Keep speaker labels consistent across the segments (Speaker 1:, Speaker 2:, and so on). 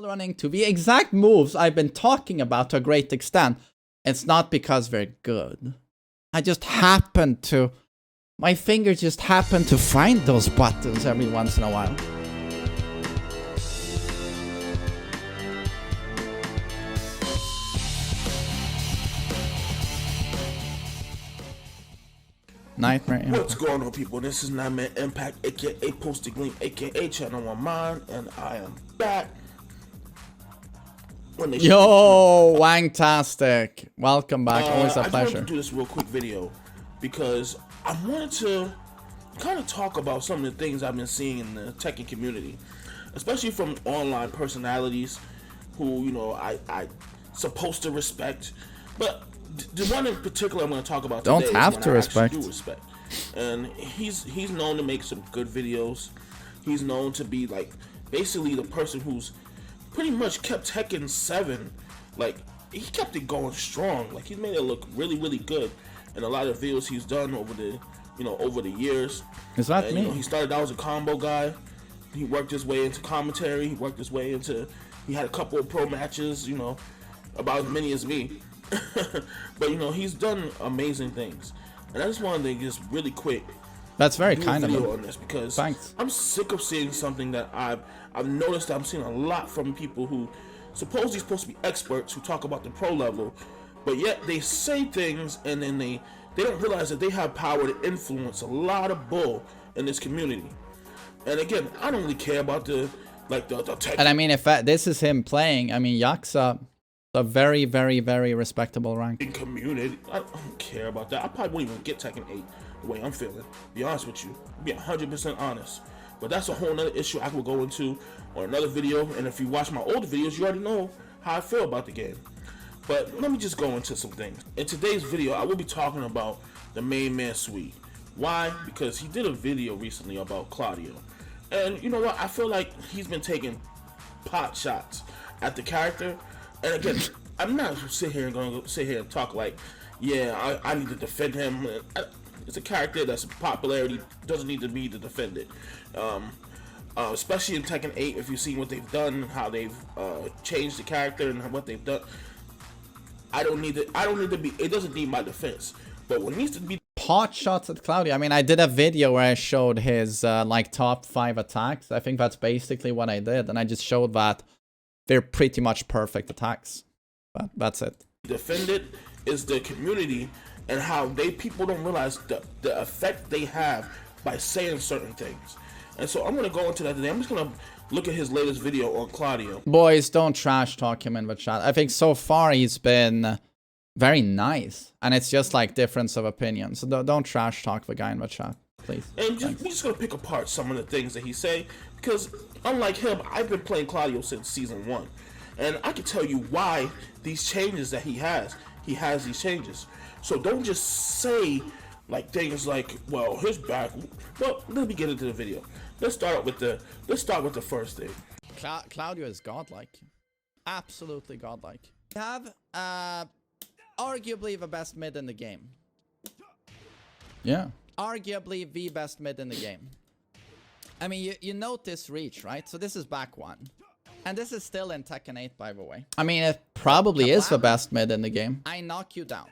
Speaker 1: running to the exact moves I've been talking about to a great extent. It's not because they're good. I just happen to... My fingers just happen to find those buttons every once in a while. Nightmare.
Speaker 2: What's going on, people? This is TheMainMan Impact, aka Posted Gleam, aka Channel on Mine, and I am back.
Speaker 1: Yo, Wangtastic. Welcome back. Always a
Speaker 2: I
Speaker 1: pleasure.
Speaker 2: just wanted to do this real quick video because I wanted to kind of talk about some of the things I've been seeing in the techie community, especially from online personalities who, you know, I supposed to respect, but the one in particular I'm going to talk about today
Speaker 1: don't have
Speaker 2: is
Speaker 1: to respect.
Speaker 2: I do respect. And he's known to make some good videos. He's known to be like basically the person who's pretty much kept Tekken 7, like he kept it going strong. Like he's made it look really, really good in a lot of videos he's done over the years.
Speaker 1: Is that
Speaker 2: and,
Speaker 1: me?
Speaker 2: You know, he started out as a combo guy. He worked his way into commentary. He worked his way into. He had a couple of pro matches. You know, about as many as me. But you know, he's done amazing things, and I just wanted to just really quick.
Speaker 1: That's very kind of him.
Speaker 2: On this because
Speaker 1: Thanks.
Speaker 2: I'm sick of seeing something that I've noticed that I'm seeing a lot from people who supposedly supposed to be experts who talk about the pro level, but yet they say things and then they don't realize that they have power to influence a lot of bull in this community. And again, I don't really care about the tech.
Speaker 1: And I mean, if this is him playing, I mean, Yaksa, a very, very, very respectable rank.
Speaker 2: In community, I don't care about that. I probably won't even get Tekken 8 the way I'm feeling. Be honest with you, be 100% honest. But that's a whole nother issue I will go into on another video. And if you watch my older videos, you already know how I feel about the game. But let me just go into some things. In today's video, I will be talking about TheMainManSWE. Why? Because he did a video recently about Claudio. And you know what? I feel like he's been taking pot shots at the character. And again, I'm not going to sit here and talk like, yeah, I need to defend him. It's a character that's popularity doesn't need to be to defend it. Especially in Tekken 8, if you've seen what they've done, how they've changed the character and what they've done. I don't need to be. It doesn't need my defense. But what needs to be
Speaker 1: Pot shots at Claudio. I mean, I did a video where I showed his like top 5 attacks. I think that's basically what I did, and I just showed that they're pretty much perfect attacks. But that's it.
Speaker 2: defended is the community and how people don't realize the effect they have by saying certain things. And so I'm going to go into that today. I'm just going to look at his latest video on Claudio.
Speaker 1: Boys, don't trash talk him in the chat. I think so far he's been very nice. And it's just like difference of opinion. So don't trash talk the guy in the chat, please.
Speaker 2: And we're just going to pick apart some of the things that he say. Because unlike him, I've been playing Claudio since season 1. And I can tell you why these changes that he has these changes. So don't just say like things like, well, his back. Well, let me get into the video. Let's start with the first thing.
Speaker 1: Claudio is godlike. Absolutely godlike. We have arguably the best mid in the game. Yeah. Arguably the best mid in the game. I mean, you notice reach, right? So this is back 1. And this is still in Tekken 8, by the way. I mean, it probably is the best mid in the game. I knock you down.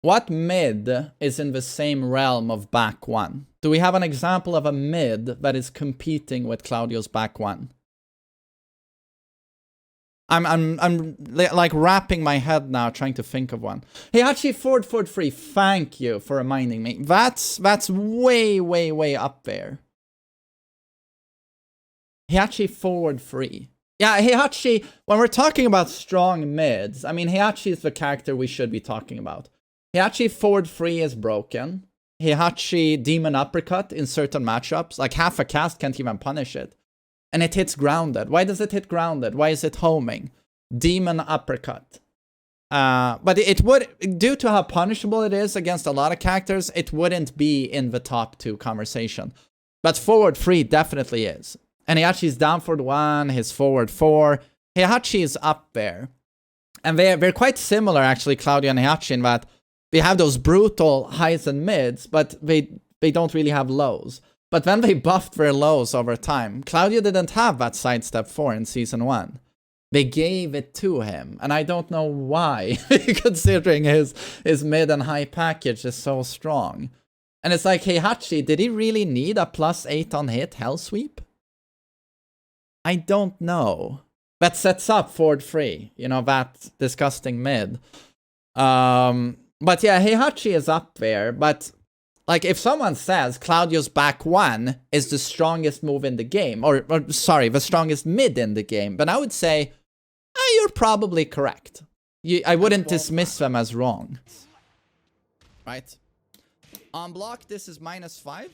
Speaker 1: What mid is in the same realm of back 1? Do we have an example of a mid that is competing with Claudio's back 1? I'm like wrapping my head now, trying to think of one. Hey, actually, forward 3. Thank you for reminding me. That's way, way, way up there. Heihachi forward 3. Yeah, Heihachi, when we're talking about strong mids, I mean, Heihachi is the character we should be talking about. Heihachi forward 3 is broken. Heihachi demon uppercut in certain matchups, like half a cast can't even punish it. And it hits grounded. Why does it hit grounded? Why is it homing? Demon uppercut. But it would, due to how punishable it is against a lot of characters, it wouldn't be in the top 2 conversation. But forward 3 definitely is. And Heihachi's down forward 1, his forward 4. Heihachi is up there. And they're quite similar, actually, Claudio and Heihachi, in that they have those brutal highs and mids, but they don't really have lows. But then they buffed their lows over time. Claudio didn't have that sidestep 4 in season 1. They gave it to him, and I don't know why, considering his mid and high package is so strong. And it's like, Heihachi, did he really need a +8 on hit hell sweep? I don't know. That sets up forward free, you know, that disgusting mid. But yeah, Heihachi is up there, but like if someone says Claudio's back one is the strongest move in the game, or sorry, the strongest mid in the game, then I would say, you're probably correct. I wouldn't dismiss them as wrong. Right? On block, this is -5,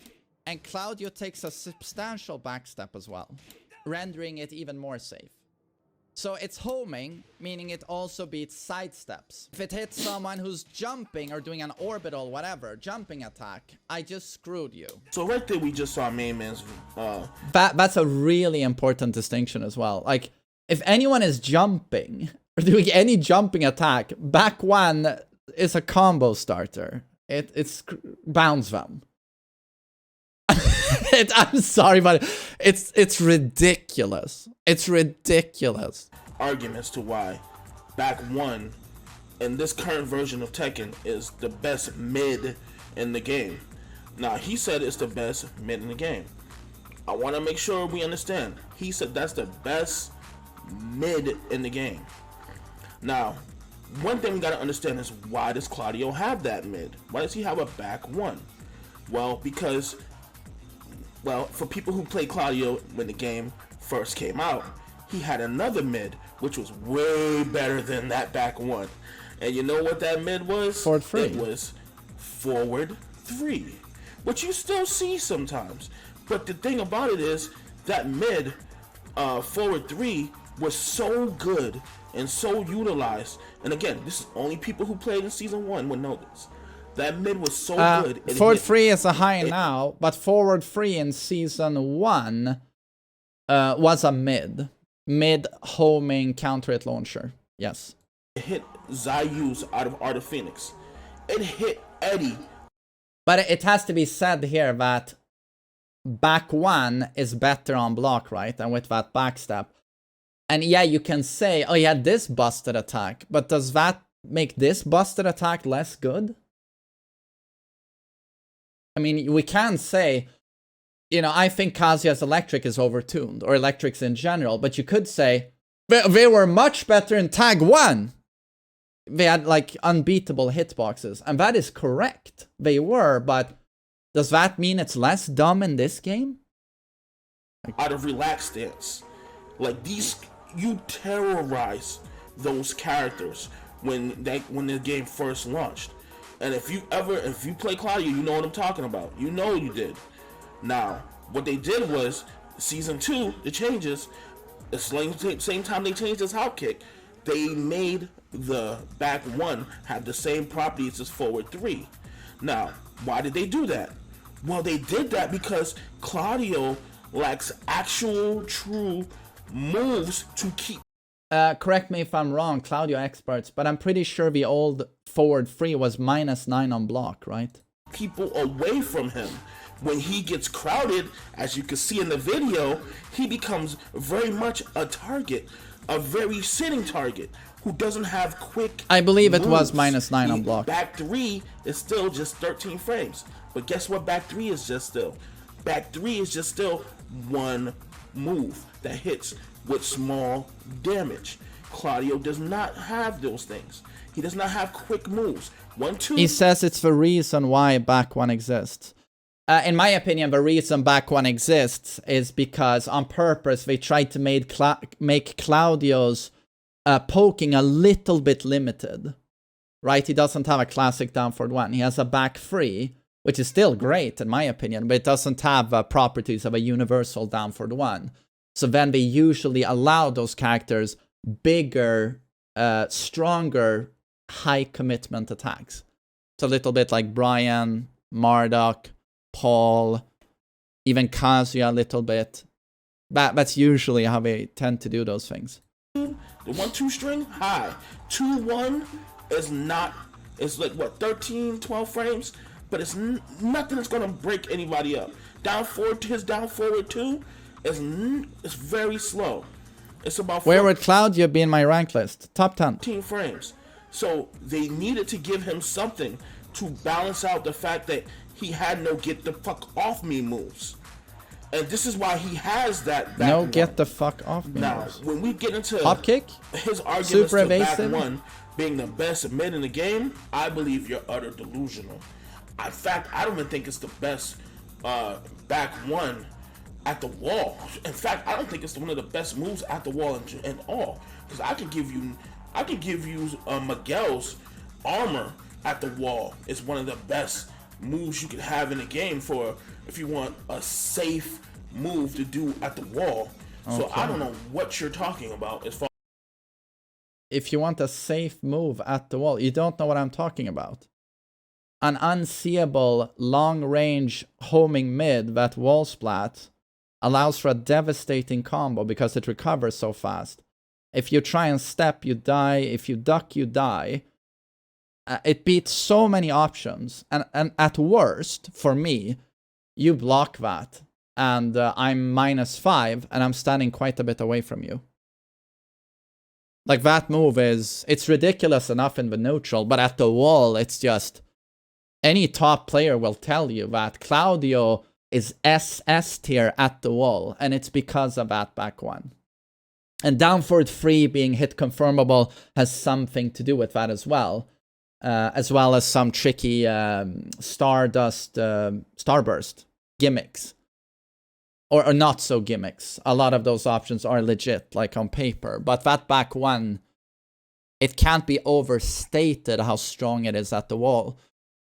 Speaker 1: and Claudio takes a substantial backstep as well, rendering it even more safe. So it's homing, meaning it also beats sidesteps. If it hits someone who's jumping or doing an orbital, whatever, jumping attack, I just screwed you.
Speaker 2: So right there, we just saw MainMan's.
Speaker 1: That's a really important distinction as well. Like, if anyone is jumping or doing any jumping attack, back one is a combo starter. It's bounce them. I'm sorry, but it's ridiculous. It's ridiculous.
Speaker 2: Arguments to why back one in this current version of Tekken is the best mid in the game. Now, he said it's the best mid in the game. I want to make sure we understand. He said that's the best mid in the game. Now, one thing we got to understand is, why does Claudio have that mid? Why does he have a back one? Well, because, well, for people who played Claudio when the game first came out, he had another mid which was way better than that back one. And you know what that mid was?
Speaker 1: Forward 3.
Speaker 2: It was forward 3, which you still see sometimes. But the thing about it is that mid forward 3 was so good and so utilized. And again, this is only people who played in season 1 would know this. That mid was so good.
Speaker 1: Forward 3 is a high now, but forward 3 in season 1 was a mid. Mid homing counter hit launcher. Yes.
Speaker 2: It hit Zayu's out of Art of Phoenix. It hit Eddie.
Speaker 1: But it has to be said here that back one is better on block, right? And with that backstep. And yeah, you can say, oh, he had this busted attack. But does that make this busted attack less good? I mean, we can say, you know, I think Kazuya's electric is overtuned, or electrics in general. But you could say, they were much better in tag 1. They had, like, unbeatable hitboxes. And that is correct. They were, but does that mean it's less dumb in this game?
Speaker 2: Out of relaxed stance. Like, these, you terrorize those characters when the game first launched. And if you play Claudio, you know what I'm talking about. You know you did. Now, what they did was, season 2, the changes, the same time they changed his hop kick, they made the back 1 have the same properties as forward 3. Now, why did they do that? Well, they did that because Claudio lacks actual, true moves to keep.
Speaker 1: Correct me if I'm wrong, Claudio experts, but I'm pretty sure the old forward 3 was -9 on block, right?
Speaker 2: People away from him. When he gets crowded, as you can see in the video, he becomes very much a target, a very sitting target, who doesn't have quick
Speaker 1: I believe
Speaker 2: moves.
Speaker 1: It was -9 on block.
Speaker 2: Back 3 is still just 13 frames. But guess what back 3 is just still? Back 3 is just still one move that hits with small damage. Claudio does not have those things. He does not have quick moves. 1, 2.
Speaker 1: He says it's the reason why back 1 exists. In my opinion, the reason back 1 exists is because on purpose they tried to make Claudio's poking a little bit limited. Right? He doesn't have a classic down forward 1. He has a back 3, which is still great in my opinion, but it doesn't have properties of a universal down forward 1. So then they usually allow those characters bigger, stronger, high commitment attacks. It's a little bit like Brian, Marduk, Paul, even Kazuya a little bit. That's usually how they tend to do those things.
Speaker 2: The 1-2 string high. 2-1 is not. It's like what, 13, 12 frames, but it's nothing that's gonna break anybody up. His down forward 2 is very slow. It's about
Speaker 1: Where would Claudio be in my rank list? Top 10.
Speaker 2: 14 frames. So they needed to give him something to balance out the fact that he had no get the fuck off me moves. And this is why he has that back
Speaker 1: No
Speaker 2: one.
Speaker 1: get the fuck off me
Speaker 2: Now,
Speaker 1: moves.
Speaker 2: when we get into
Speaker 1: Hop kick?
Speaker 2: his arguments
Speaker 1: Super
Speaker 2: to
Speaker 1: evasive?
Speaker 2: back one being the best mid in the game, I believe you're utter delusional. In fact, I don't even think it's the best back one at the wall. In fact, I don't think it's one of the best moves at the wall in all. Because I can give you Miguel's armor at the wall. It's one of the best moves you can have in the game for if you want a safe move to do at the wall. Okay. So I don't know what you're talking about as far.
Speaker 1: If you want a safe move at the wall, you don't know what I'm talking about. An unseeable long-range homing mid that wall splat allows for a devastating combo because it recovers so fast. If you try and step, you die. If you duck, you die. It beats so many options. And at worst, for me, you block that. And I'm -5, and I'm standing quite a bit away from you. Like, that move it's ridiculous enough in the neutral, but at the wall, it's just... Any top player will tell you that Claudio is SS tier at the wall, and it's because of that back one. And down forward 3 being hit confirmable has something to do with that as well as some tricky starburst gimmicks. Or not so gimmicks. A lot of those options are legit, like on paper. But that back one, it can't be overstated how strong it is at the wall.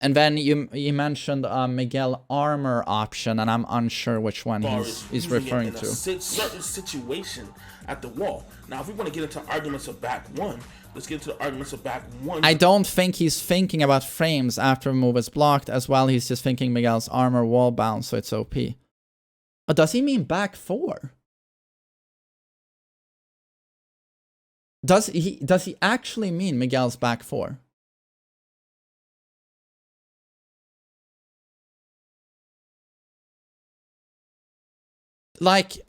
Speaker 1: And then you mentioned Miguel armor option, and I'm unsure which one he's referring to.
Speaker 2: Certain situation at the wall. Now, if we want to get into arguments of back one, let's get into the arguments of back one.
Speaker 1: I don't think he's thinking about frames after a move is blocked as well. He's just thinking Miguel's armor wall bounce, so it's OP. Oh, does he mean back 4? Does he actually mean Miguel's back 4? Like,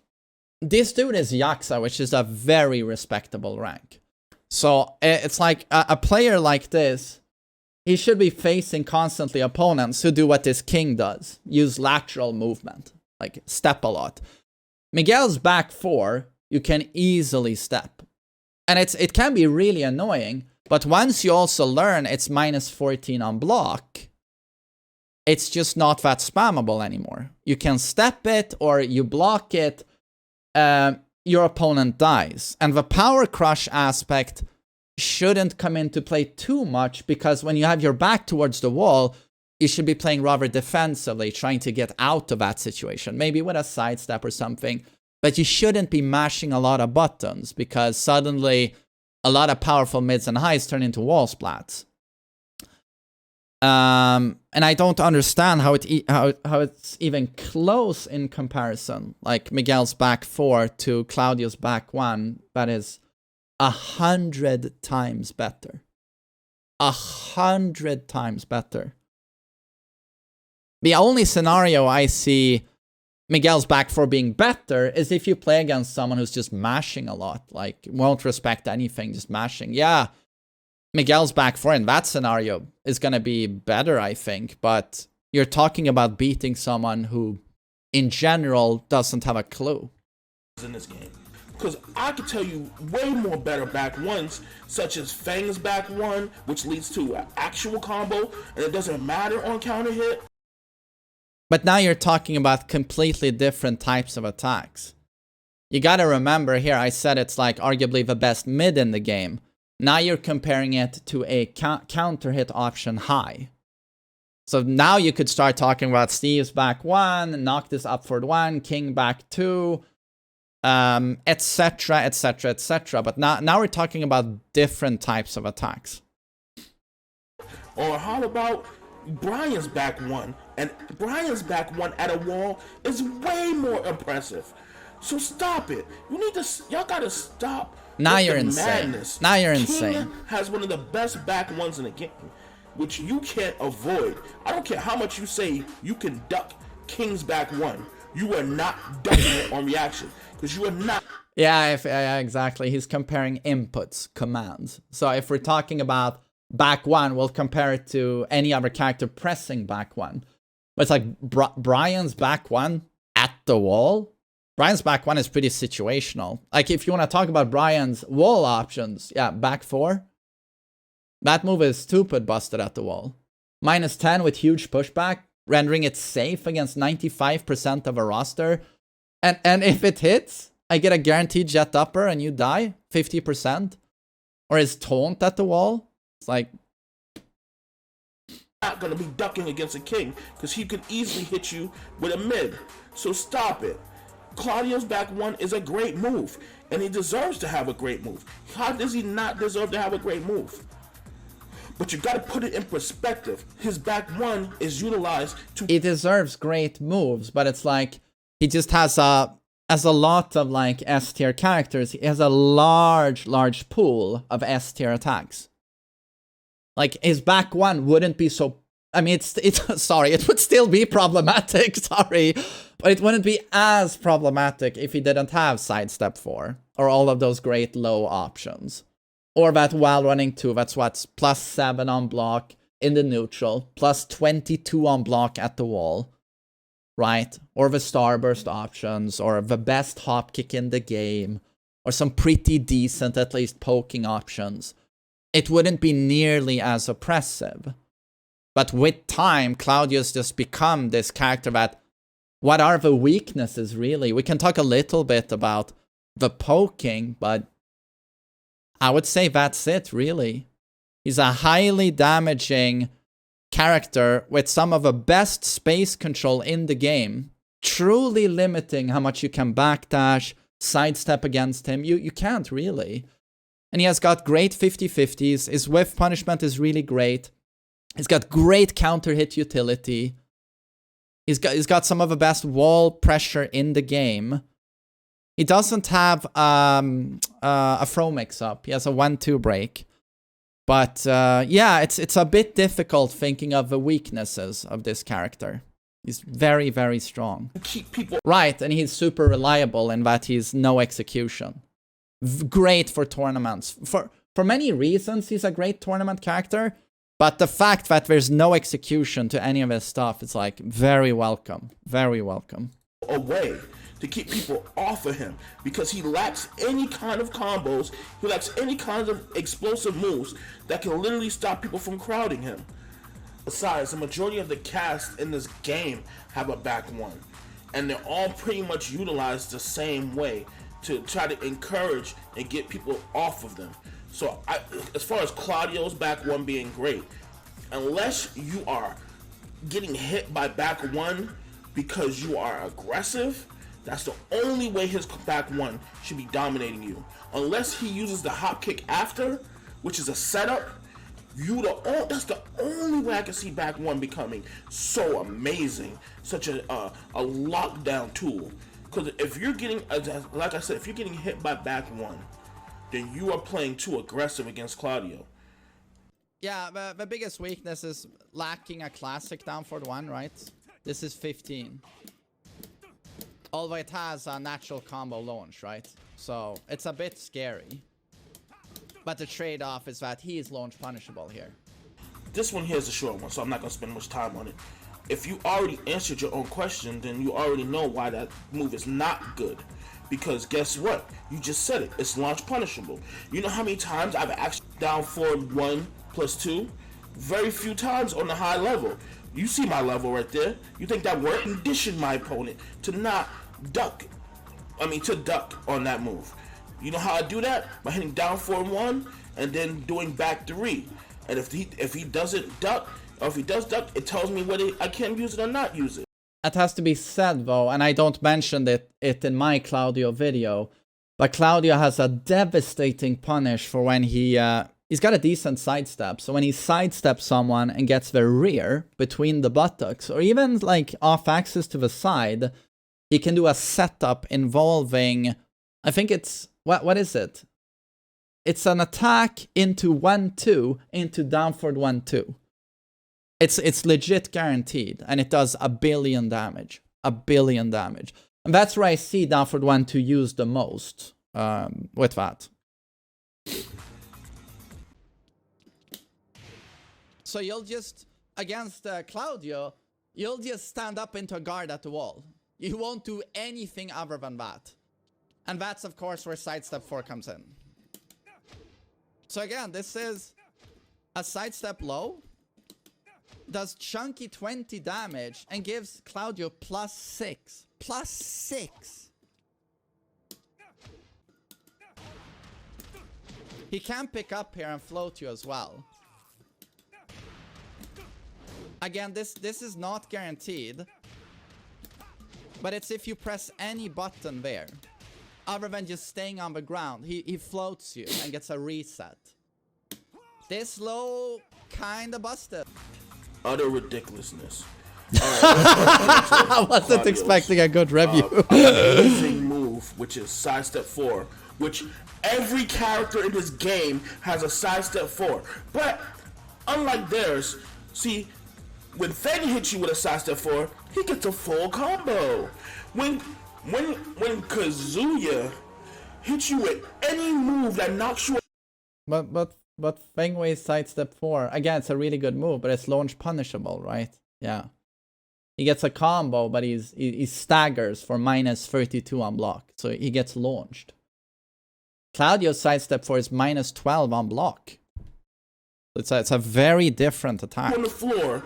Speaker 1: this dude is Yaxa, which is a very respectable rank. So it's like a player like this, he should be facing constantly opponents who do what this king does. Use lateral movement, like step a lot. Miguel's back 4, you can easily step. And it can be really annoying, but once you also learn it's -14 on block, it's just not that spammable anymore. You can step it or you block it, your opponent dies. And the power crush aspect shouldn't come into play too much, because when you have your back towards the wall, you should be playing rather defensively, trying to get out of that situation. Maybe with a sidestep or something. But you shouldn't be mashing a lot of buttons, because suddenly a lot of powerful mids and highs turn into wall splats. And I don't understand how it's even close in comparison. Like Miguel's back 4 to Claudio's back 1, that is 100 times better. 100 times better. The only scenario I see Miguel's back 4 being better is if you play against someone who's just mashing a lot, like won't respect anything, just mashing. Yeah. Miguel's back 4 in that scenario is going to be better, I think, but you're talking about beating someone who, in general, doesn't have a clue.
Speaker 2: In this game, because I could tell you way more better back ones, such as Fang's back 1, which leads to an actual combo, and it doesn't matter on counter hit.
Speaker 1: But now you're talking about completely different types of attacks. You got to remember here, I said it's like arguably the best mid in the game. Now you're comparing it to a counter hit option high. So now you could start talking about Steve's back 1, Noctis up forward 1, King back 2, etc, etc, etc. But now we're talking about different types of attacks.
Speaker 2: Or how about Brian's back 1? And Brian's back 1 at a wall is way more impressive. So stop it. Y'all gotta stop.
Speaker 1: Now you're insane.
Speaker 2: Madness.
Speaker 1: Now you're
Speaker 2: King
Speaker 1: insane.
Speaker 2: has one of the best back ones in the game, which you can't avoid. I don't care how much you say you can duck King's back 1. You are not ducking it on reaction, because you are not
Speaker 1: Yeah, exactly. He's comparing inputs, commands. So if we're talking about back one, we'll compare it to any other character pressing back one. But it's like Brian's back one at the wall. Brian's back one is pretty situational. Like if you want to talk about Brian's wall options, yeah, back four. That move is stupid busted at the wall. -10 with huge pushback, rendering it safe against 95% of a roster. And if it hits, I get a guaranteed jet upper and you die 50%. Or his taunt at the wall. It's like,
Speaker 2: not gonna be ducking against a king because he could easily hit you with a mid. So stop it. Claudio's back one is a great move, and he deserves to have a great move. How does he not deserve to have a great move? But you gotta put it in perspective. His back one is utilized to.
Speaker 1: He deserves great moves, but it's like he just has a lot of like S tier characters. He has a large pool of S tier attacks. Like, his back one wouldn't be so... I mean, it's sorry, it would still be problematic, sorry. But it wouldn't be as problematic if he didn't have Sidestep 4. Or all of those great low options. Or that while running 2, that's what's +7 on block in the neutral. +22 on block at the wall. Right? Or the Starburst options. Or the best hop kick in the game. Or some pretty decent, at least, poking options. It wouldn't be nearly as oppressive. But with time, Claudio's just become this character that... What are the weaknesses, really? We can talk a little bit about the poking, but... I would say that's it, really. He's a highly damaging character with some of the best space control in the game. Truly limiting how much you can backdash, sidestep against him. You can't, really. And he has got great 50-50s. His whiff punishment is really great. He's got great counter hit utility. He's got some of the best wall pressure in the game. He doesn't have a throw mix-up. He has a 1-2 break. But yeah, it's a bit difficult thinking of the weaknesses of this character. He's very, very strong.
Speaker 2: Keep people
Speaker 1: right, and he's super reliable in that he's no execution. Great for tournaments. For many reasons, he's a great tournament character. But the fact that there's no execution to any of his stuff is like very welcome. Very welcome.
Speaker 2: Away to keep people off of him because he lacks any kind of combos. He lacks any kind of explosive moves that can literally stop people from crowding him. Besides, the majority of the cast in this game have a back one. And they're all pretty much utilized the same way, to try to encourage and get people off of them. So as far as Claudio's back one being great, unless you are getting hit by back one because you are aggressive, that's the only way his back one should be dominating you. Unless he uses the hop kick after, which is a setup, that's the only way I can see back one becoming so amazing, such a lockdown tool. Because if you're getting, like I said, if you're getting hit by back one, then you are playing too aggressive against Claudio.
Speaker 1: Yeah, the biggest weakness is lacking a classic down forward 1, right? This is 15. Although it has a natural combo launch, right? So it's a bit scary. But the trade-off is that he is launch punishable here.
Speaker 2: This one here is a short one, so I'm not going to spend much time on it. If you already answered your own question, then you already know why that move is not good. Because guess what? You just said it. It's launch punishable. You know how many times I've actually down forward 1+2? Very few times on the high level. You see my level right there. You think that won't condition my opponent to not duck? To duck on that move. You know how I do that? By hitting down forward 1 and then doing back 3. And if he doesn't duck, or if he does duck, it tells me whether I can use it or not use it.
Speaker 1: That has to be said, though, and I don't mention it in my Claudio video, but Claudio has a devastating punish for when he's got a decent sidestep. So when he sidesteps someone and gets their rear between the buttocks, or even like off axis to the side, he can do a setup involving, I think it's, what is it? It's an attack into 1-2 into down forward 1-2. It's legit guaranteed, and it does 1 billion damage. 1 billion damage. And that's where I see down forward 1-2 used the most. with that. So you'll just, against Claudio, you'll just stand up into a guard at the wall. You won't do anything other than that. And that's, of course, where Sidestep 4 comes in. So again, this is a Sidestep low, does chunky 20 damage, and gives Claudio +6. +6! He can pick up here and float you as well. Again, this is not guaranteed. But it's if you press any button there. Other than just staying on the ground. He floats you and gets a reset. This low kinda busted.
Speaker 2: Utter ridiculousness.
Speaker 1: I wasn't expecting a good review.
Speaker 2: Amazing move, which is Sidestep 4. Which every character in this game has a Sidestep 4. But unlike theirs, see, when Fang hits you with a Sidestep 4, he gets a full combo. When Kazuya hits you with any move that knocks you.
Speaker 1: But Feng Wei's Sidestep 4, again, it's a really good move, but it's launch punishable, right? Yeah. He gets a combo, but he staggers for -32 on block, so he gets launched. Claudio's Sidestep 4 is -12 on block. It's a very different attack.
Speaker 2: On the floor,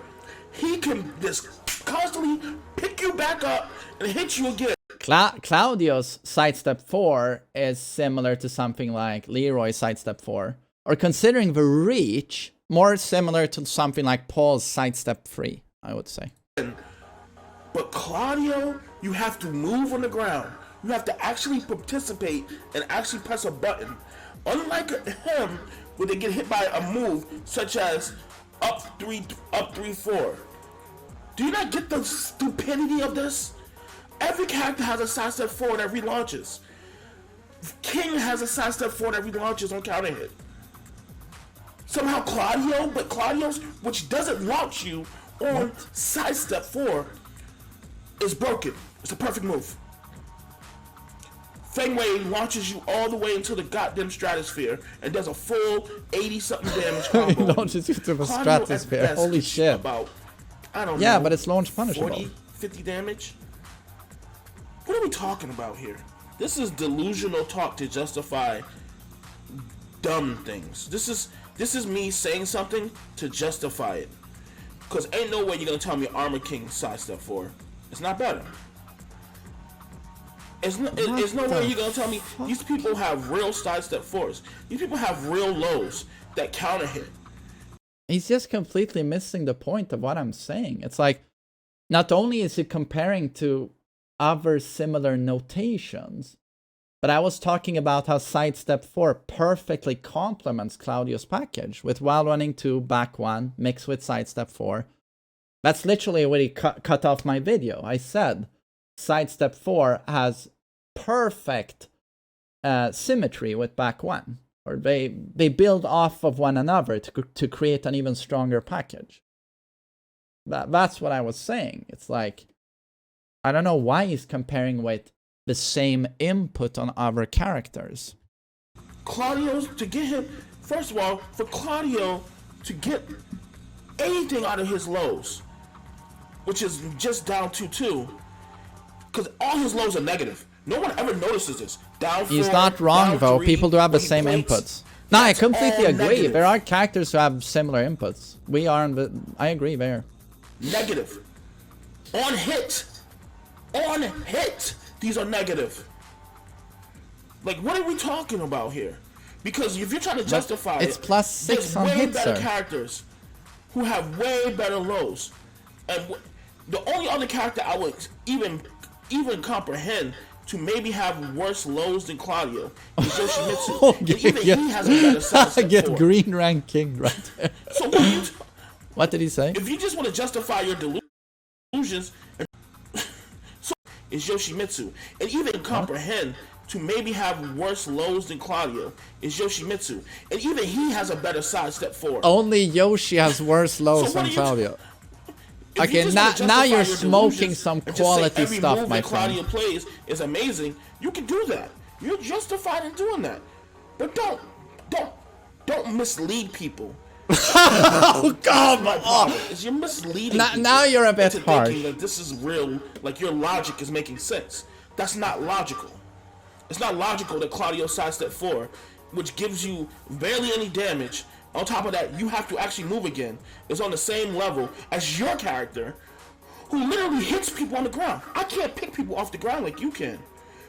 Speaker 2: he can just constantly pick you back up and hit you again.
Speaker 1: Claudio's Sidestep 4 is similar to something like Leroy's Sidestep 4. Or considering the reach, more similar to something like Paul's Sidestep 3, I would say.
Speaker 2: But Claudio, you have to move on the ground. You have to actually participate and actually press a button. Unlike him, where they get hit by a move such as up 3-4. Do you not get the stupidity of this? Every character has a Sidestep 4 that relaunches. King has a Sidestep 4 that relaunches on counter hit. Somehow Claudio's, which doesn't launch you on Sidestep 4, is broken. It's a perfect move. Feng Wei launches you all the way into the goddamn stratosphere and does a full 80-something damage combo.
Speaker 1: He launches you to the stratosphere. Holy shit.
Speaker 2: About, I don't know.
Speaker 1: Yeah, but it's launch punishable.
Speaker 2: 40, 50 damage? What are we talking about here? This is delusional talk to justify dumb things. This is me saying something to justify it. Because ain't no way you're going to tell me Armor King Sidestep 4. It's not better. It's no way you're going to tell me these people have real Sidestep 4s. These people have real lows that counter hit.
Speaker 1: He's just completely missing the point of what I'm saying. It's like, not only is he comparing to other similar notations, but I was talking about how Sidestep 4 perfectly complements Claudio's package with while running 2, back 1, mixed with Sidestep 4. That's literally what he cut off my video. I said Sidestep 4 has perfect symmetry with back 1. Or they build off of one another to create an even stronger package. That's what I was saying. It's like, I don't know why he's comparing with the same input on other characters.
Speaker 2: Claudio's, to get him, first of all, for Claudio to get anything out of his lows, which is just down 2-2, because all his lows are negative. No one ever notices this. Down 4,
Speaker 1: he's not wrong though.
Speaker 2: 3,
Speaker 1: people do have the same
Speaker 2: blinks,
Speaker 1: inputs. No, I completely agree.
Speaker 2: Negative.
Speaker 1: There are characters who have similar inputs. We are, I agree there.
Speaker 2: Negative. On hit, these are negative. Like, what are we talking about here? Because if you're trying to justify
Speaker 1: it's
Speaker 2: it,
Speaker 1: +6 on
Speaker 2: way
Speaker 1: hit,
Speaker 2: better
Speaker 1: sir.
Speaker 2: characters who have way better lows, and the only other character I would even comprehend to maybe have worse lows than Claudio is Yoshimitsu. And even he has a better Sidestep 4.
Speaker 1: Green ranking right there.
Speaker 2: So what, are you
Speaker 1: What did he say?
Speaker 2: if you just want to justify your delusions, so is Yoshimitsu. And even comprehend to maybe have worse lows than Claudio is Yoshimitsu. And even he has a better Sidestep 4.
Speaker 1: Only Yoshi has worse lows
Speaker 2: what
Speaker 1: than
Speaker 2: are you
Speaker 1: Claudio.
Speaker 2: If
Speaker 1: Okay,
Speaker 2: you just wanna
Speaker 1: now
Speaker 2: justify
Speaker 1: you're
Speaker 2: your
Speaker 1: smoking
Speaker 2: delusions
Speaker 1: some
Speaker 2: and just say
Speaker 1: quality
Speaker 2: every
Speaker 1: stuff,
Speaker 2: move
Speaker 1: my
Speaker 2: that Claudio
Speaker 1: friend.
Speaker 2: plays is amazing, you can do that. You're justified in doing that. But don't mislead people.
Speaker 1: Oh God!
Speaker 2: My problem is you're misleading people
Speaker 1: Now you're a bit
Speaker 2: into
Speaker 1: harsh.
Speaker 2: thinking that this is real, like your logic is making sense. That's not logical. It's not logical that Claudio sidestep 4, which gives you barely any damage. On top of that, you have to actually move again. Is on the same level as your character, who literally hits people on the ground. I can't pick people off the ground like you can.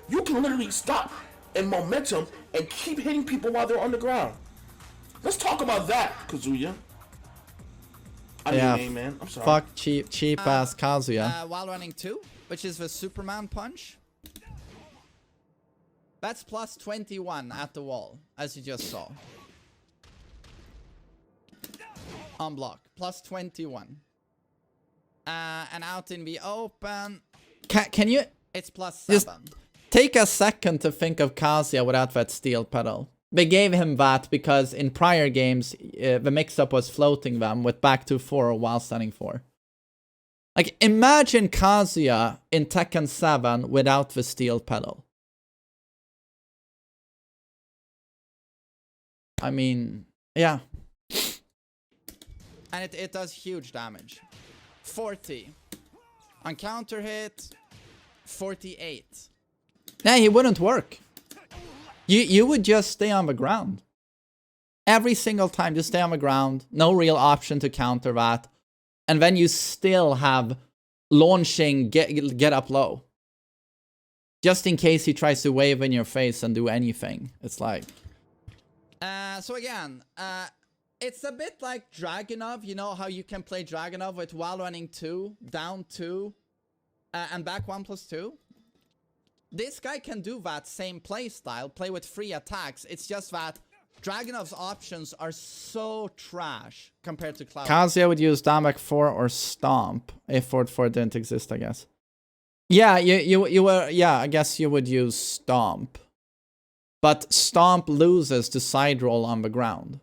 Speaker 2: You can literally stop in momentum and keep hitting people while they're on the ground. Let's talk about that, Kazuya.
Speaker 1: Yeah,
Speaker 2: man. I'm sorry.
Speaker 1: Fuck cheap ass Kazuya.
Speaker 3: While running 2, which is the Superman punch. That's plus 21 at the wall, as you just saw. On block, plus 21. And out in the open,
Speaker 1: Can you
Speaker 3: it's plus
Speaker 1: just
Speaker 3: 7.
Speaker 1: take a second to think of Kazuya without that steel pedal? They gave him that because in prior games, the mix-up was floating them with back to 4 while standing 4. Like, imagine Kazuya in Tekken 7 without the steel pedal. I mean, yeah.
Speaker 3: And it does huge damage. 40. On counter hit, 48.
Speaker 1: Yeah, he wouldn't work. You would just stay on the ground. Every single time, just stay on the ground. No real option to counter that. And then you still have launching get up low. Just in case he tries to wave in your face and do anything. It's like...
Speaker 3: So again, it's a bit like Dragunov. You know how you can play Dragunov with while running 2, down 2, and back 1+2? This guy can do that same play style, play with 3 attacks. It's just that Dragunov's options are so trash compared to Claudio.
Speaker 1: Kazuya would use down back 4 or stomp if forward 4 didn't exist, I guess. Yeah, you were, yeah, I guess you would use stomp. But stomp loses to side roll on the ground.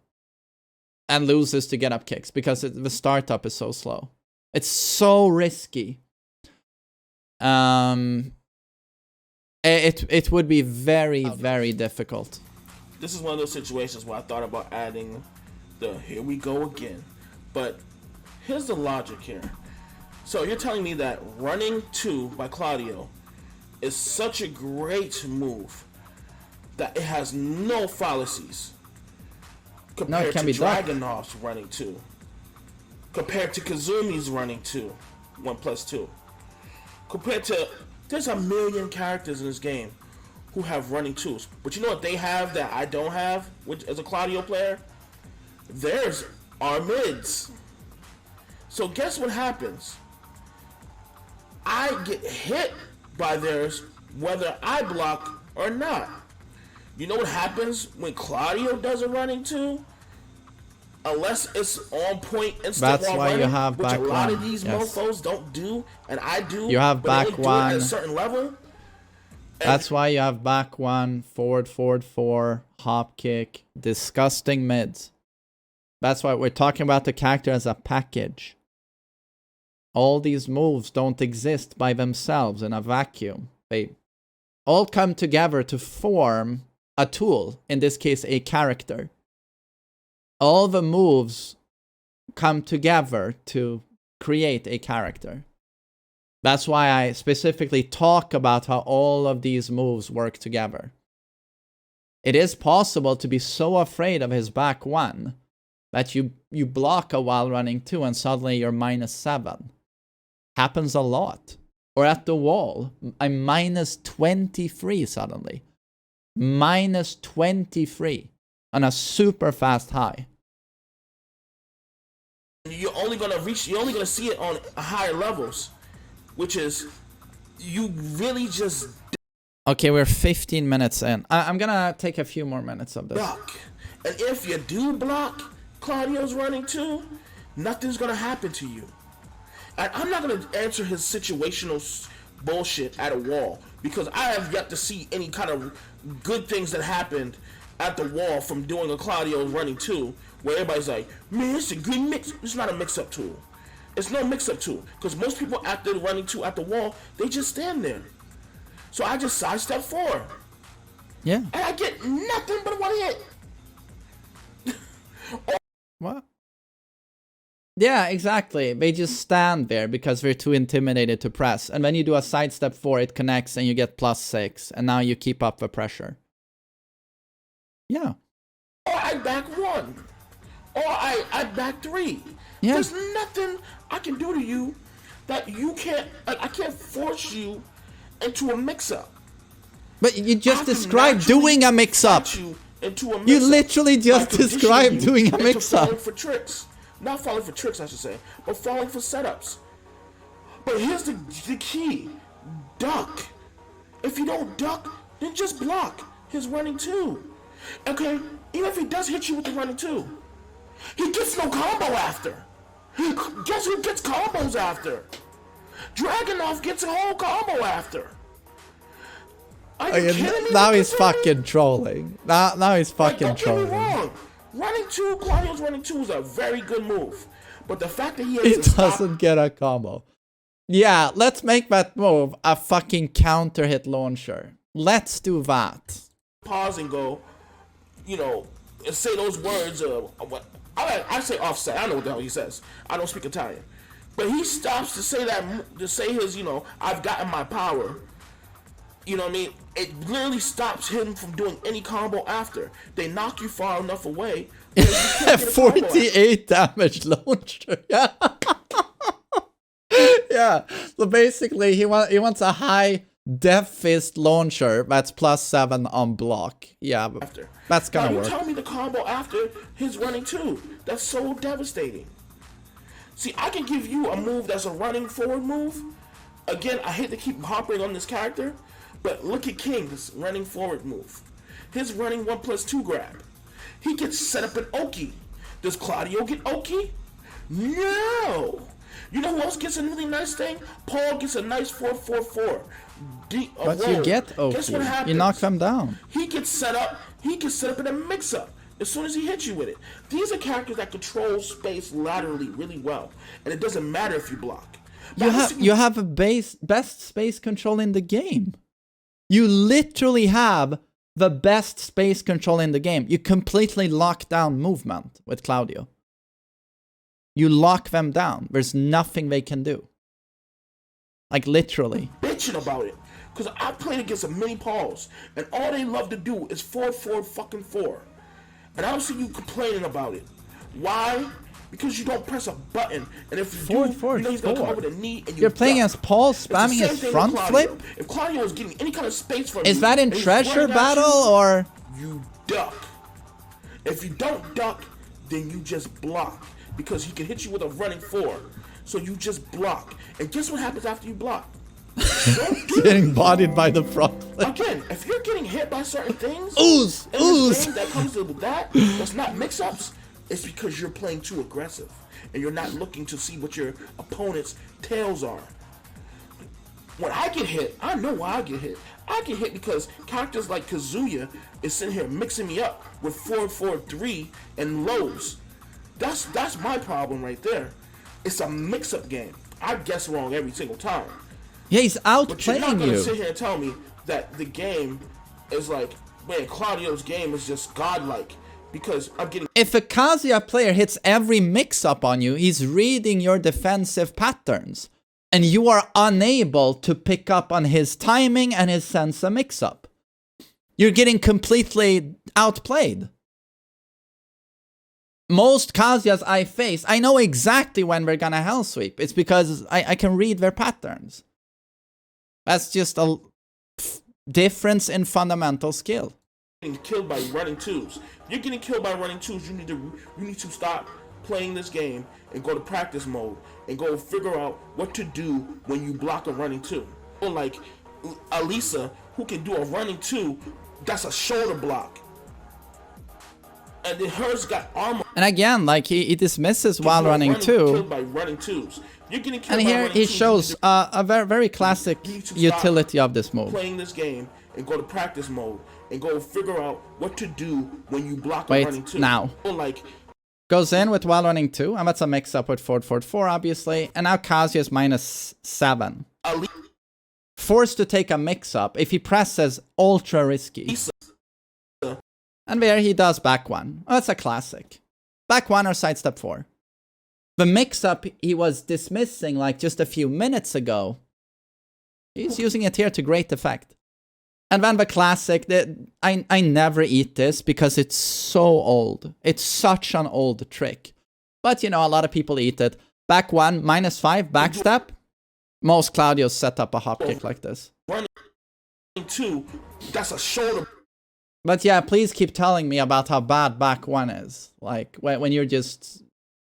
Speaker 1: And loses to get up kicks because the startup is so slow. It's so risky. It would be very, very difficult.
Speaker 2: This is one of those situations where I thought about adding the here we go again. But here's the logic here. So you're telling me that running 2 by Claudio is such a great move that it has no fallacies compared to Dragunov's running 2, compared to Kazumi's running 2, 1+2, compared to, there's a million characters in this game who have running 2s, but you know what they have that I don't have, which as a Claudio player? Theirs are mids. So guess what happens? I get hit by theirs whether I block or not. You know what happens when Claudio does a running 2? Unless it's on point instant
Speaker 1: That's
Speaker 2: while
Speaker 1: why
Speaker 2: running,
Speaker 1: you have
Speaker 2: which
Speaker 1: back
Speaker 2: a lot
Speaker 1: one.
Speaker 2: of these
Speaker 1: Yes.
Speaker 2: mofos don't do, and I do.
Speaker 1: You have
Speaker 2: but
Speaker 1: back
Speaker 2: they only do it
Speaker 1: one.
Speaker 2: at a certain level.
Speaker 1: That's why you have back 1, forward 4, hop kick, disgusting mids. That's why we're talking about the character as a package. All these moves don't exist by themselves in a vacuum. They all come together to form a tool, in this case a character. All the moves come together to create a character. That's why I specifically talk about how all of these moves work together. It is possible to be so afraid of his back 1 that you block a while running 2 and suddenly you're -7. Happens a lot. Or at the wall, I'm -23 suddenly. -23 on a super fast high.
Speaker 2: You're only gonna see it on higher levels, which is you really just
Speaker 1: Okay, we're 15 minutes in. I'm gonna take a few more minutes of this.
Speaker 2: block. And if you do block Claudio's running 2, nothing's gonna happen to you. And I'm not gonna answer his situational bullshit at a wall because I have yet to see any kind of good things that happened at the wall from doing a Claudio's running 2, where everybody's like, man, it's a good mix. It's not a mix-up tool. It's no mix-up tool because most people after running 2 at the wall, they just stand there. So I just sidestep 4.
Speaker 1: Yeah.
Speaker 2: And I get nothing but one hit.
Speaker 1: What? Yeah, exactly. They just stand there because they're too intimidated to press. And when you do a sidestep 4, it connects and you get +6. And now you keep up the pressure. Yeah.
Speaker 2: Or I back 1. Or I back 3.
Speaker 1: Yeah.
Speaker 2: There's nothing I can do to you that you can't, I can't force you into a mix-up.
Speaker 1: But you just
Speaker 2: I can
Speaker 1: described
Speaker 2: naturally
Speaker 1: doing a mix-up.
Speaker 2: fight you into a
Speaker 1: You
Speaker 2: mix-up
Speaker 1: literally just
Speaker 2: by conditioning
Speaker 1: described
Speaker 2: you
Speaker 1: doing a
Speaker 2: into
Speaker 1: mix-up.
Speaker 2: falling for tricks. Not falling for tricks, I should say, but falling for setups. But here's the key. Duck. If you don't duck, then just block his running 2. Okay? Even if he does hit you with the running 2, he gets no combo after. Guess who gets combos after? Dragunov gets a whole combo after. Are you kidding me?
Speaker 1: Now
Speaker 2: with
Speaker 1: he's
Speaker 2: this already?
Speaker 1: fucking trolling. Now he's
Speaker 2: Like,
Speaker 1: fucking
Speaker 2: don't get me
Speaker 1: trolling.
Speaker 2: wrong. Running 2, Claudio's running 2 is a very good move. But the fact that he has
Speaker 1: He
Speaker 2: to stop
Speaker 1: doesn't get a combo. Yeah, let's make that move a fucking counter hit launcher. Let's do that.
Speaker 2: pause and go, you know, and say those words. What I say offset. I know what the hell he says. I don't speak Italian, but he stops to say that, to say his, you know, I've gotten my power. You know what I mean? It literally stops him from doing any combo after. They knock you far enough away. where you can't get a combo after.
Speaker 1: 48 damage launcher. Yeah. Yeah. So basically, he wants a high Death Fist launcher that's +7 on block. Yeah,
Speaker 2: After.
Speaker 1: that's gonna
Speaker 2: now,
Speaker 1: work.
Speaker 2: You tell me the combo after his running 2. That's so devastating. See, I can give you a move that's a running forward move. Again, I hate to keep harping on this character, but look at King's running forward move. His running 1+2 grab. He gets set up an Oki. Does Claudio get Oki? No. You know who else gets a really nice thing? Paul gets a nice 4-4-4.
Speaker 1: But you get
Speaker 2: Guess
Speaker 1: OP.
Speaker 2: what happens?
Speaker 1: You knock them down.
Speaker 2: He gets set up. He gets set up in a mix-up as soon as he hits you with it. These are characters that control space laterally really well, and it doesn't matter if you block.
Speaker 1: You have a best space control in the game. You literally have the best space control in the game. You completely lock down movement with Claudio. You lock them down. There's nothing they can do. Like literally.
Speaker 2: Bitching about it, because I played against a mini Pauls, and all they love to do is 4-4-4, and I don't see you complaining about it. Why? Because you don't press a button, and if you do, you know he's gonna come over the knee, and
Speaker 1: You're playing
Speaker 2: duck.
Speaker 1: as Paul
Speaker 2: It's the
Speaker 1: spamming
Speaker 2: same
Speaker 1: his
Speaker 2: thing with
Speaker 1: front
Speaker 2: Claudio.
Speaker 1: flip?
Speaker 2: If Claudio is getting any kind of space from
Speaker 1: Is
Speaker 2: you,
Speaker 1: that in
Speaker 2: and he's
Speaker 1: treasure
Speaker 2: running at
Speaker 1: battle
Speaker 2: you,
Speaker 1: or?
Speaker 2: you duck? If you don't duck, then you just block, because he can hit you with a running 4. So you just block, and guess what happens after you block? Don't do
Speaker 1: Getting
Speaker 2: it.
Speaker 1: bodied by the front flip.
Speaker 2: Again, if you're getting hit by certain things,
Speaker 1: Ooze!
Speaker 2: in
Speaker 1: Ooze!
Speaker 2: this game that comes with that's not mix-ups, it's because you're playing too aggressive, and you're not looking to see what your opponent's tails are. When I get hit, I know why I get hit. I get hit because characters like Kazuya is sitting here mixing me up with 4-4-3 and lows. That's my problem right there. It's a mix-up game. I guess wrong every single time.
Speaker 1: Yeah, he's
Speaker 2: But you're not
Speaker 1: outplaying
Speaker 2: gonna
Speaker 1: you.
Speaker 2: sit here and tell me that the game is like, man, Claudio's game is just godlike because I'm getting.
Speaker 1: If a Kazuya player hits every mix-up on you, he's reading your defensive patterns. And you are unable to pick up on his timing and his sense of mix-up. You're getting completely outplayed. Most Kazuyas I face, I know exactly when we're gonna hell sweep. It's because I can read their patterns. That's just a difference in fundamental skill.
Speaker 2: Getting killed by running 2s. You're getting killed by running 2s. You need to stop playing this game and go to practice mode and go figure out what to do when you block a running 2. Like Alisa, who can do a running 2, that's a shoulder block. And then hers got armor.
Speaker 1: And again, like he dismisses while running
Speaker 2: Killed
Speaker 1: 2.
Speaker 2: by running 2s. You're getting killed
Speaker 1: And
Speaker 2: by
Speaker 1: here
Speaker 2: running
Speaker 1: he
Speaker 2: 2s.
Speaker 1: shows a very, very classic utility of this move.
Speaker 2: Playing this game and go to practice mode and go figure out what to do when you block a
Speaker 1: Wait,
Speaker 2: running 2.
Speaker 1: now.
Speaker 2: Like,
Speaker 1: Goes in with while running 2, and that's a mix-up with 4-4-4, obviously. And now Kazuya is -7.
Speaker 2: Ali-
Speaker 1: Forced to take a mix-up if he presses ultra risky. And there he does back one. Oh, that's a classic. Back one or sidestep 4. The mix-up he was dismissing like just a few minutes ago, he's using it here to great effect. And then the classic, I never eat this because it's so old. It's such an old trick. But, you know, a lot of people eat it. Back one, -5, backstep. Most Claudios set up a hop kick like this.
Speaker 2: Running 2, that's a shoulder.
Speaker 1: But yeah, please keep telling me about how bad back one is. Like, when you're just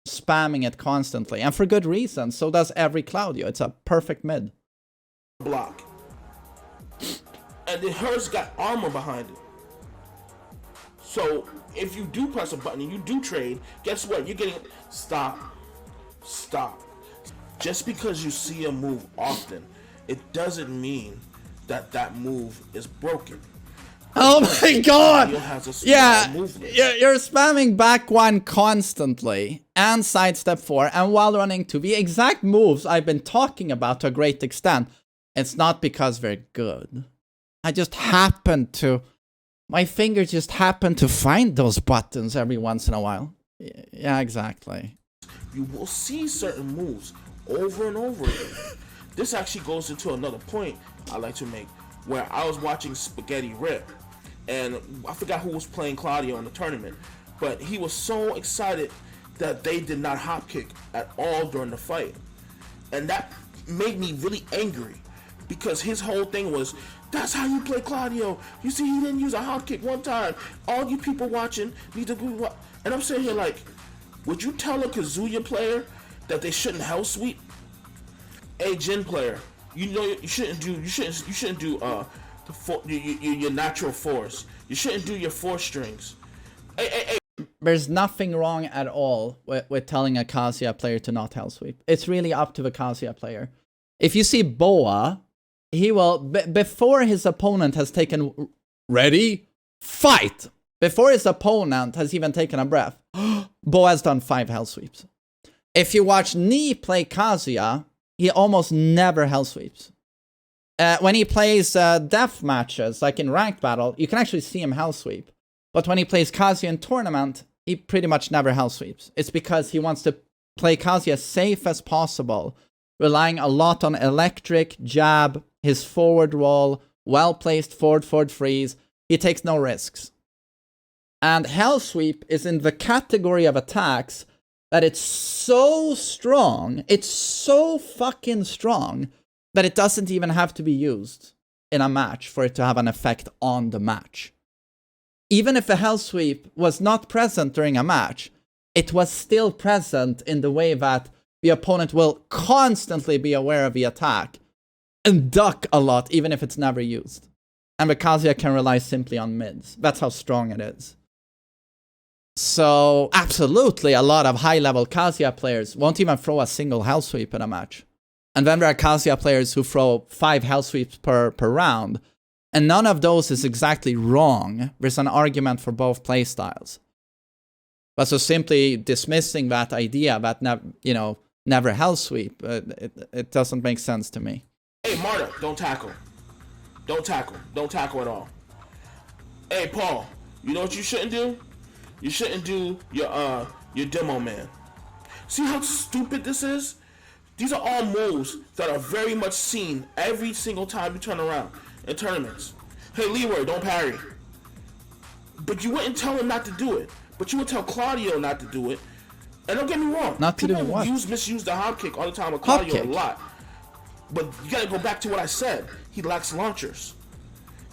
Speaker 1: spamming it constantly. And for good reason. So does every Claudio. It's a perfect mid.
Speaker 2: Block. And then hers got armor behind it. So if you do press a button and you do trade, guess what? You're getting... Stop. Just because you see a move often, it doesn't mean that that move is broken.
Speaker 1: Oh my god! Yeah,
Speaker 2: movement.
Speaker 1: you're spamming back one constantly, and sidestep 4, and while running 2. The exact moves I've been talking about to a great extent. It's not because they're good. I just happen to... My fingers just happen to find those buttons every once in a while. Yeah, exactly.
Speaker 2: You will see certain moves over and over again. This actually goes into another point I like to make, where I was watching Spaghetti Rip, and I forgot who was playing Claudio in the tournament, but he was so excited that they did not hop kick at all during the fight. And that made me really angry, because his whole thing was, that's how you play Claudio. You see, he didn't use a hop kick one time. All you people watching need to go. And I'm sitting here like, would you tell a Kazuya player that they shouldn't hell sweep? A Jin player, you know you shouldn't do your natural force. You shouldn't do your 4 strings. Hey.
Speaker 1: There's nothing wrong at all with telling a Kazuya player to not hell sweep. It's really up to the Kazuya player. If you see Boa, he will, before his opponent has taken, ready, fight! Before his opponent has even taken a breath, Boa has done 5 hell sweeps. If you watch Ni play Kazuya, he almost never hell sweeps. When he plays death matches, like in ranked battle, you can actually see him hell sweep. But when he plays Kazuya in tournament, he pretty much never hell sweeps. It's because he wants to play Kazuya as safe as possible, relying a lot on electric, jab, his forward roll, well-placed forward freeze. He takes no risks. And hell sweep is in the category of attacks that it's so strong, it's so fucking strong, that it doesn't even have to be used in a match for it to have an effect on the match. Even if a hell sweep was not present during a match, it was still present in the way that the opponent will constantly be aware of the attack and duck a lot, even if it's never used. And the Kazuya can rely simply on mids. That's how strong it is. So, absolutely, a lot of high-level Kazuya players won't even throw a single hell sweep in a match. And then there are Kazuya players who throw 5 hell sweeps per round. And none of those is exactly wrong. There's an argument for both playstyles. But so simply dismissing that idea that, never hell sweep, it doesn't make sense to me.
Speaker 2: Hey, Marta, don't tackle. Don't tackle. Don't tackle at all. Hey, Paul, you know what you shouldn't do? You shouldn't do your demo man. See how stupid this is? These are all moves that are very much seen every single time you turn around in tournaments. Hey, Leroy, don't parry. But you wouldn't tell him not to do it. But you would tell Claudio not to do it. And don't get me wrong.
Speaker 1: Not to do what?
Speaker 2: People misuse the hop kick all the time with Claudio a lot. But you gotta go back to what I said. He lacks launchers.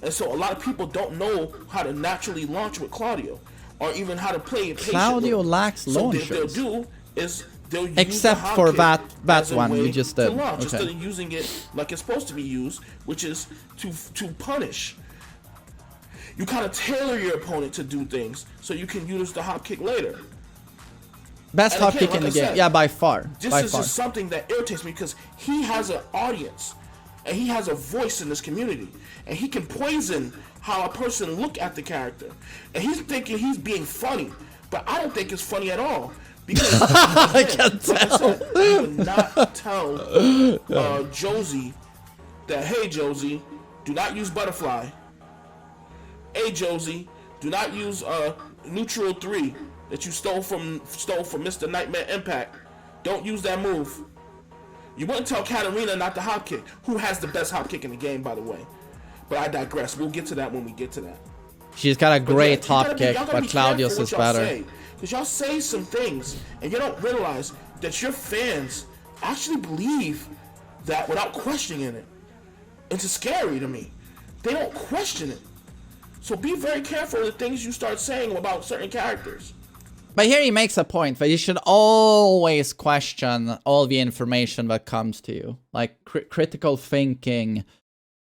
Speaker 2: And so a lot of people don't know how to naturally launch with Claudio. Or even how to play it.
Speaker 1: Claudio lacks launchers.
Speaker 2: So what they'll do is they'll use
Speaker 1: except
Speaker 2: the hop
Speaker 1: for
Speaker 2: kick
Speaker 1: that
Speaker 2: as a
Speaker 1: one
Speaker 2: way
Speaker 1: you just did.
Speaker 2: to launch,
Speaker 1: okay.
Speaker 2: Instead of using it like it's supposed to be used, which is to punish. You kind of tailor your opponent to do things so you can use the hop kick later.
Speaker 1: Best hop kick in the game. Yeah, by far.
Speaker 2: This is just something that irritates me because he has an audience and he has a voice in this community and he can poison how a person look at the character. And he's thinking he's being funny, but I don't think it's funny at all. Because
Speaker 1: I can tell.
Speaker 2: I said, you would not tell Josie that, hey Josie, do not use butterfly. Hey Josie, Do not use neutral 3 that you stole from Mr. Nightmare Impact. Don't use that move. You wouldn't tell Katarina not to hop kick, who has the best hop kick in the game, by the way. But I digress. We'll get to that when we get to that.
Speaker 1: She's got a great hop kick, but Claudio's is better.
Speaker 2: Because y'all say some things, and you don't realize that your fans actually believe that without questioning it. It's scary to me. They don't question it. So be very careful of the things you start saying about certain characters.
Speaker 1: But here he makes a point that you should always question all the information that comes to you. Like, critical thinking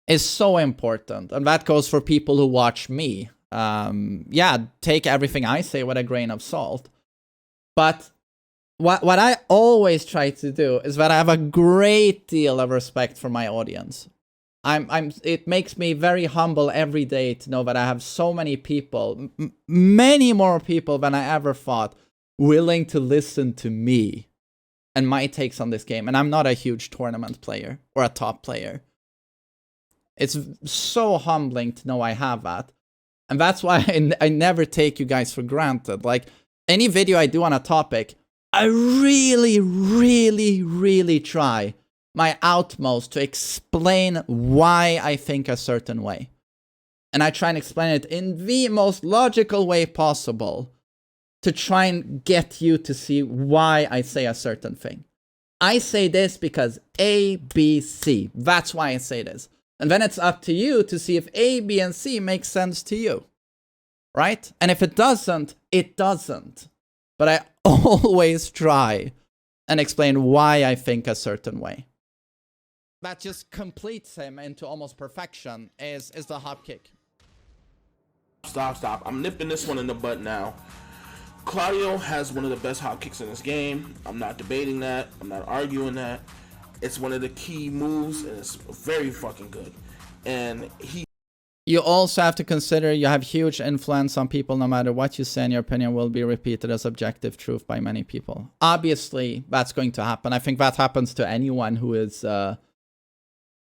Speaker 1: is so important. And that goes for people who watch me. Yeah, take everything I say with a grain of salt. But what I always try to do is that I have a great deal of respect for my audience. It makes me very humble every day to know that I have so many people, many more people than I ever thought, willing to listen to me and my takes on this game. And I'm not a huge tournament player or a top player. It's so humbling to know I have that. And that's why I never take you guys for granted. Like, any video I do on a topic, I really, really, really try my utmost to explain why I think a certain way. And I try and explain it in the most logical way possible to try and get you to see why I say a certain thing. I say this because A, B, C. That's why I say this. And then it's up to you to see if A, B, and C make sense to you. Right? And if it doesn't, it doesn't. But I always try and explain why I think a certain way. That just completes him into almost perfection is the hop kick.
Speaker 2: Stop. I'm nipping this one in the butt now. Claudio has one of the best hop kicks in this game. I'm not debating that. I'm not arguing that. It's one of the key moves, and it's very fucking good. And
Speaker 1: you also have to consider you have huge influence on people. No matter what you say, and your opinion will be repeated as objective truth by many people. Obviously, that's going to happen. I think that happens to anyone who is, I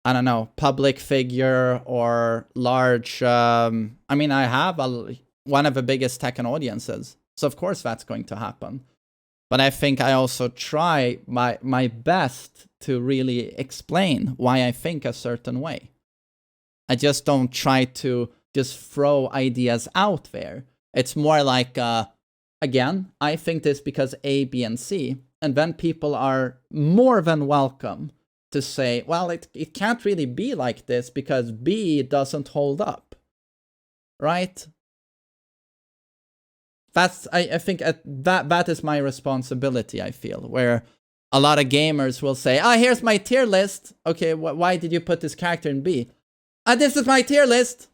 Speaker 1: don't know, public figure or large. I mean, I have one of the biggest Tekken audiences. So, of course, that's going to happen. But I think I also try my best to really explain why I think a certain way. I just don't try to just throw ideas out there. It's more like, again, I think this because A, B, and C. And then people are more than welcome to say, well, it can't really be like this because B doesn't hold up. Right? That's, I think that is my responsibility, I feel, where a lot of gamers will say, here's my tier list. Okay, why did you put this character in B? This is my tier list.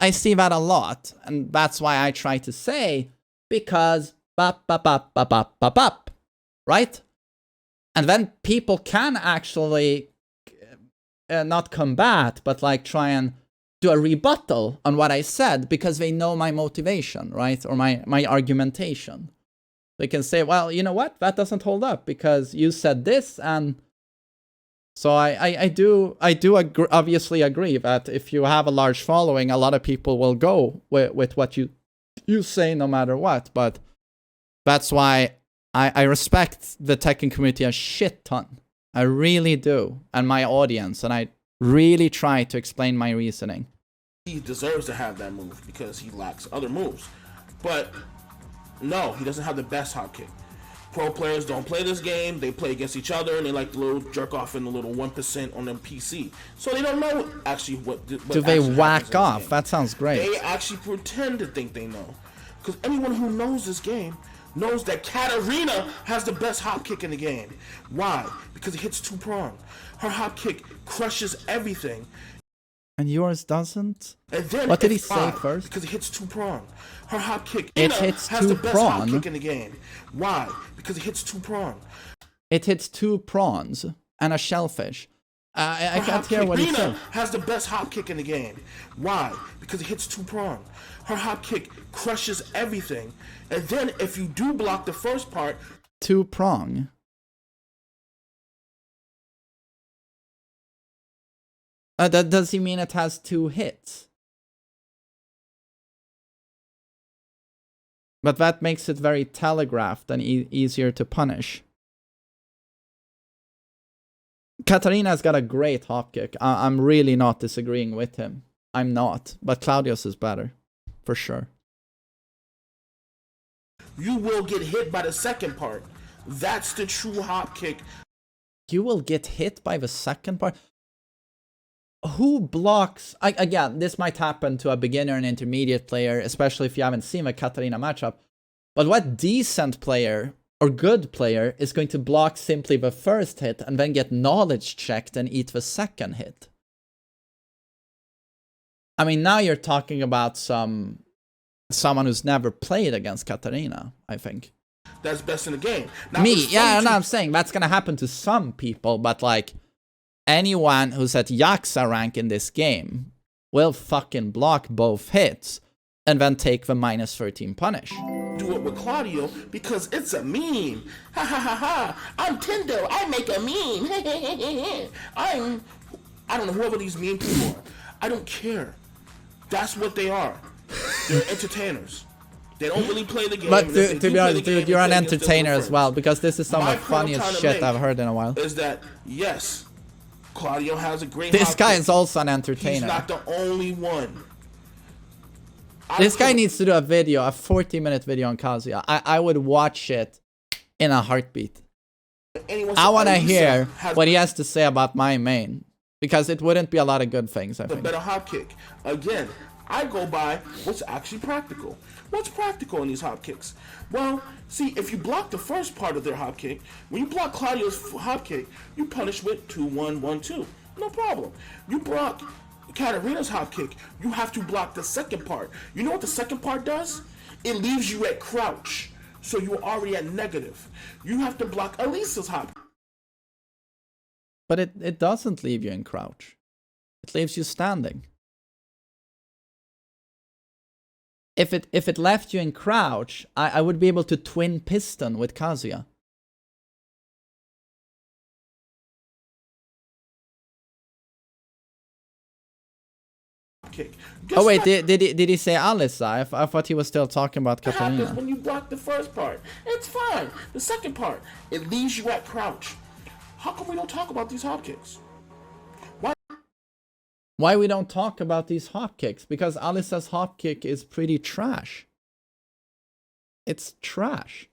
Speaker 1: I see that a lot, and that's why I try to say, because bop, right? And then people can actually not combat, but like try and do a rebuttal on what I said because they know my motivation, right? Or my argumentation. They can say, well, you know what? That doesn't hold up because you said this, and so I do obviously agree that if you have a large following, a lot of people will go with what you say no matter what. But that's why I respect the Tekken community a shit ton. I really do. And my audience. And I really try to explain my reasoning.
Speaker 2: He deserves to have that move because he lacks other moves. But no, he doesn't have the best hop kick. Pro players don't play this game. They play against each other, and they like the little jerk off in the little 1% on their PC. So they don't know actually what do
Speaker 1: they whack off? That sounds great.
Speaker 2: They actually pretend to think they know. Because anyone who knows this game knows that Katarina has the best hop kick in the game. Why? Because it hits two-prong. Her hop kick crushes everything.
Speaker 1: And yours doesn't?
Speaker 2: And then
Speaker 1: what did he say first?
Speaker 2: Because it hits two-prong. Her hop kick
Speaker 1: hits
Speaker 2: has the best hop
Speaker 1: two-prong.
Speaker 2: kick in the game. Why? Because it hits two-prong.
Speaker 1: It hits 2 prawns and a shellfish. I can't hear what he said.
Speaker 2: Has the best hop kick in the game. Why? Because it hits two-prong. Her hop kick crushes everything. And then if you do block the first part...
Speaker 1: 2-prong. Does he mean it has 2 hits? But that makes it very telegraphed and easier to punish. Katarina's got a great hop kick. I'm really not disagreeing with him. I'm not. But Claudio's is better. For sure.
Speaker 2: You will get hit by the second part. That's the true hop kick.
Speaker 1: You will get hit by the second part? Who blocks? Again, this might happen to a beginner and intermediate player, especially if you haven't seen a Katarina matchup. But what decent player or good player is going to block simply the first hit and then get knowledge checked and eat the second hit? I mean, now you're talking about someone who's never played against Katarina, I think.
Speaker 2: That's best in the game. Now,
Speaker 1: Me, yeah, and I'm saying that's gonna happen to some people, but like anyone who's at Yaxa rank in this game will fucking block both hits and then take the minus 13 punish.
Speaker 2: Do it with Claudio because it's a meme. Ha ha ha ha. I'm Tindo. I make a meme. I don't know whoever these meme people are. I don't care. That's what they are. They're entertainers. They don't really play the game.
Speaker 1: But to be honest, dude, you're an entertainer as well, because this is some of the funniest shit I've heard in a while.
Speaker 2: Is that, yes, Claudio has a great
Speaker 1: This guy is also an entertainer.
Speaker 2: He's not the only one.
Speaker 1: This guy needs to do a video, a 40-minute video on Kazuya. I would watch it in a heartbeat. I want to hear what he has to say about my main, because it wouldn't be a lot of good things, I think.
Speaker 2: The better hop kick. Again, I go by what's actually practical. What's practical in these hop kicks? Well, see, if you block the first part of their hop kick, when you block Claudio's hop kick, you punish with 2-1-1-2. No problem. You block Katarina's hop kick, you have to block the second part. You know what the second part does? It leaves you at crouch. So you're already at negative. You have to block Elisa's hop.
Speaker 1: But it doesn't leave you in crouch. It leaves you standing. If it left you in crouch, I would be able to twin piston with Kazuya.
Speaker 2: Kick.
Speaker 1: Oh wait, did he say Alisa? I thought he was still talking about Katarina.
Speaker 2: Happens when you block the first part. It's fine. The second part, it leaves you at crouch. How come we don't talk about these hop kicks?
Speaker 1: Why we don't talk about these hop kicks? Because Alisa's hop kick is pretty trash. It's trash.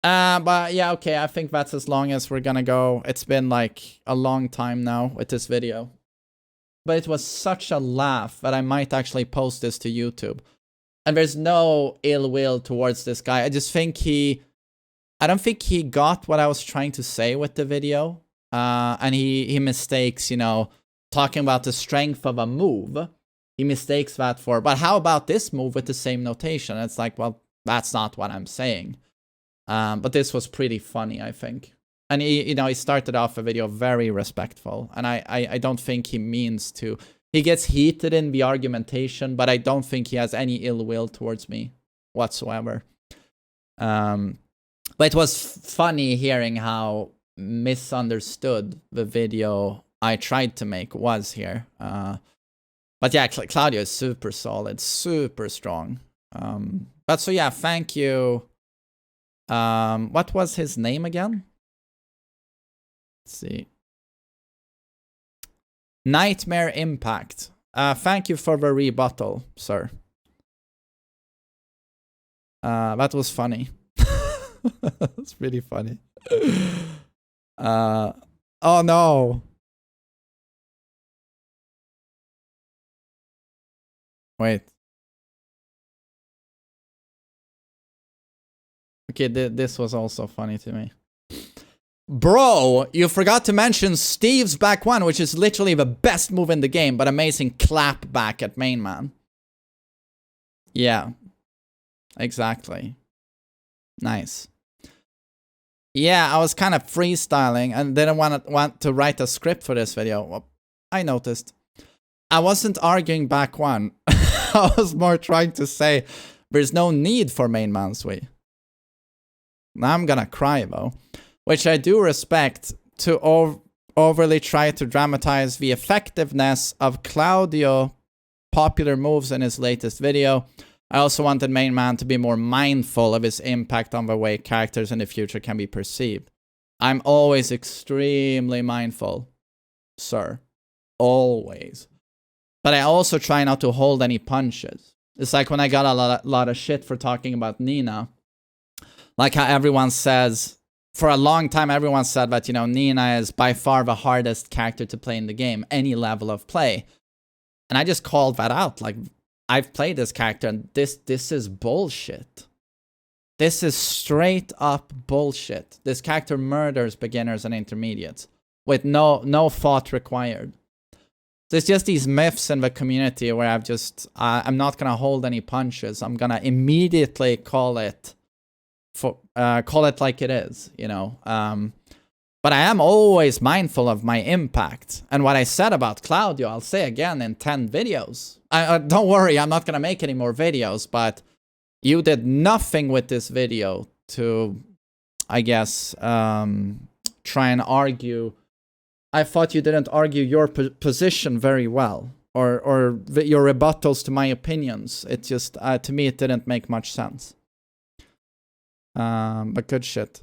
Speaker 1: But yeah, okay, I think that's as long as we're gonna go. It's been like a long time now with this video. But it was such a laugh that I might actually post this to YouTube. And there's no ill will towards this guy. I just think I don't think he got what I was trying to say with the video. And he mistakes, you know, talking about the strength of a move. He mistakes that for, but how about this move with the same notation? It's like, well, that's not what I'm saying. But this was pretty funny, I think. And he started off a video very respectful. And I don't think he means to. He gets heated in the argumentation, but I don't think he has any ill will towards me whatsoever. But it was funny hearing how misunderstood the video I tried to make was here. But yeah, Claudio is super solid, super strong. But so yeah, thank you. What was his name again? Let's see. Nightmare Impact. Thank you for the rebuttal, sir. That was funny. That's really funny. Oh no. Wait. Okay, this was also funny to me. Bro, you forgot to mention Steve's back one, which is literally the best move in the game, but amazing clap back at main man. Yeah. Exactly. Nice. Yeah, I was kind of freestyling and didn't want to write a script for this video. Well, I noticed. I wasn't arguing back one. I was more trying to say there's no need for TheMainManSWE. Now I'm gonna cry though. Which I do respect to overly try to dramatize the effectiveness of Claudio popular moves in his latest video. I also wanted Main Man to be more mindful of his impact on the way characters in the future can be perceived. I'm always extremely mindful, sir. Always. But I also try not to hold any punches. It's like when I got a lot of shit for talking about Nina. Like how everyone says, for a long time, everyone said that, you know, Nina is by far the hardest character to play in the game, any level of play. And I just called that out. Like, I've played this character, and this is bullshit. This is straight up bullshit. This character murders beginners and intermediates with no thought required. There's just these myths in the community where I'm not gonna hold any punches. I'm gonna immediately call it like it is, you know. But I am always mindful of my impact. And what I said about Claudio, I'll say again in 10 videos. Don't worry, I'm not gonna make any more videos, but you did nothing with this video to, I guess, try and argue. I thought you didn't argue your position very well, or your rebuttals to my opinions. It just, to me, it didn't make much sense. But good shit.